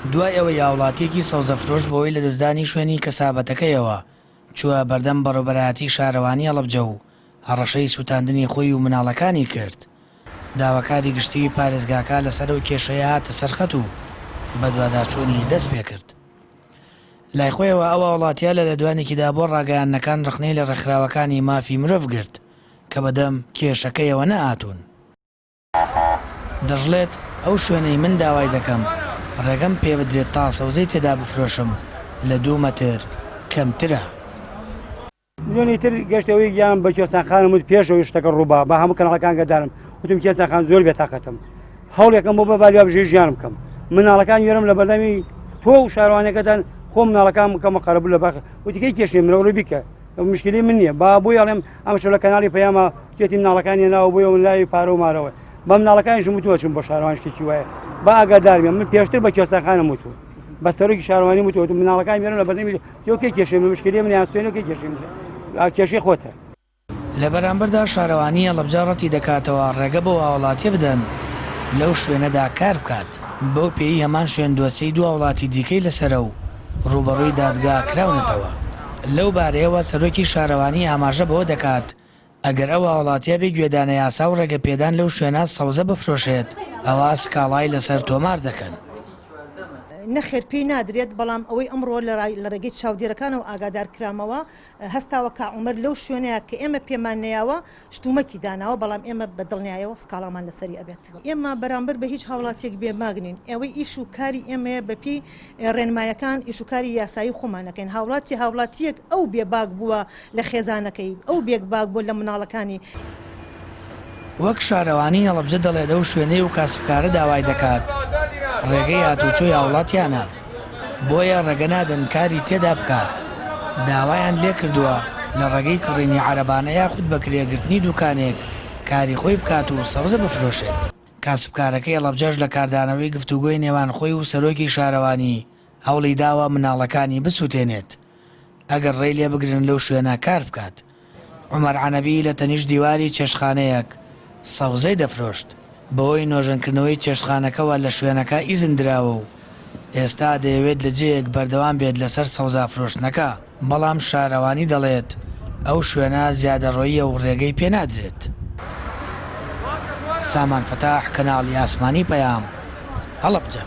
دوای ئەوەی هاوڵاتیەکی سەوزەفرۆش بەوەی لە دەستدانی شوێنی کەسابەتەکەیەوە چووە بەردەم بەڕێوەبەرایەتی شارەوانی هەڵەبجە و هەڕەشەی سوتاندنی خۆی و مناڵەکانی کرد. داواکاری گشتی پارێزگاکە لەسەر ئەو کێشەیە هاتە سەرخەت و بە دوواداچوونی دەست پێ کرد. لای خۆیەوە ئەو وڵاتیە لە دوانێکیدا بۆ ڕاگەیاندنەکان ڕخنەی لە ڕێکخراوەکانی مافی مرۆڤ گرت کە بەدەم کێشەکەیەوە نەهاتوون. دەژڵێت ئەو شوێنەی من داوای دەکەم ڕێگەم پێ بدرێت تا سەوزەی تێدا بفرۆشم لە 2 مەتر کەمترە. ملیۆنی تر گەشتەوەی گیان بە کێسانخانم وت پێشەوەی شتەکە ڕووبا بە هەموو کەناڵەکان گەدارم وتم کێسانخان زۆر بێتاقەتم هەوڵێکم بۆ بەبالیا بژێ ژیانم بکەم مناڵەکان وێرم لە بەردەمی تۆ و شارەوانەکەتان خۆم مناڵەکان بکەمە قەرەبوو لە باخ وتیکەی کێشێ مرەوڕی بیکە مشکلی من نییە با بۆی ئەڵێم ئەم شەو لە کەناڵی پەیامە توێتی مناڵەکانی ناوە بۆی و لای پارە و مارەوە بە مناڵەکانیشم وتووەچم بۆ شارەوان شتێکی وایە با ئاگادارمە من پێشتر بە کێسانخانم وتووە بە سەرۆکی شارەوانی وتووە مناڵەکان وێرم لە بەردەمی تۆ کێشێ مشکلی من یان سوێنەکەی کێشێ کێشەی خۆتە. لە بەرامبەردا شارەوانی هەڵەبجە ڕەتی دەکاتەوە ڕێگە بۆ هاوڵاتیە بدەن لەو شوێنەدا کار بکات بەو پێی هەمان شوێن دۆسەی دو وڵاتی دیکەی لەسەرە و ڕوبەڕووی دادگا کراونەتەوە. لەو بارەیەوە سەرۆکی شارەوانی ئاماژە بەوە دەکات ئەگەر ئەو وڵاتیە بێ گوێدانە یاسا و ڕێگە پێدان لەو شوێنە سەوزە بفرۆشێت ئەوە سکاڵای لەسەر تۆمار دەکەن. نەخێر پێی نادرێت بەڵام ئەوەی ئەمڕۆ لە ڕێگەی چاودێرەکان و ئاگادار کرامەوە هەستاوە کاعومەر لەو شوێنەیە کە ئێمە پێمان نەیاوە شتومەکی داناوە بەڵام ئێمە بە دڵنیایەوە سکاڵامان لەسەری ئەبێت. ئێمە بەرامبەر بە هیچ هاوڵاتێک بێماگنین ئەوەی ئیش و کاری ئێمەیە بەپی ڕێنمایەکان ئیش و کاری یاسایی خۆمانەکەین هاوڵاتیەک ئەو بێباک بووە لە خێزانەکەی ئەو بێکباک بووە لە مناڵەکانی. وەک شارەوانی هەڵەبجە دەڵێت ئەو شوێنەی و کاسبکارە داوای دەکات ڕێگەی هاتوچۆی هاوڵاتیانە بۆیە ڕێگە نادەن کاری تێدا بکات. داوایان لێ کردووە لە ڕێگەی کڕینی عەرەبانە یاخود بەکرێگرتنی دوکانێک کاری خۆی بکات و سەوزە بفرۆشێت. کاسبکارەکەی هەڵەبجەش لە کاردانەوەی گفتوگۆی نێوان خۆی و سەرۆکی شارەوانی هەوڵی داوە مناڵەکانی بسووتێنێت ئەگەر ڕێی لێ بگرن لەو شوێنە کار بکات. عومەر عەنەبی لە تەنیشت دیواری چێشتخانەیەک سەوزەی دەفرۆشت بەوەی نۆژەنکردنەوەی چێشتخانەکەەوە لە شوێنەکە ئیزندراوە و ئێستا دەیەوێت لە جەیەک بەردەوام بێت لەسەر سەوزا فرۆشتنەکە بەڵام شارەوانی دەڵێت ئەو شوێنە زیادەڕۆییە و ڕێگەی پێنادرێت. سامان فەتاح کەناڵی ئاسمانی پەیام هەڵەبجە.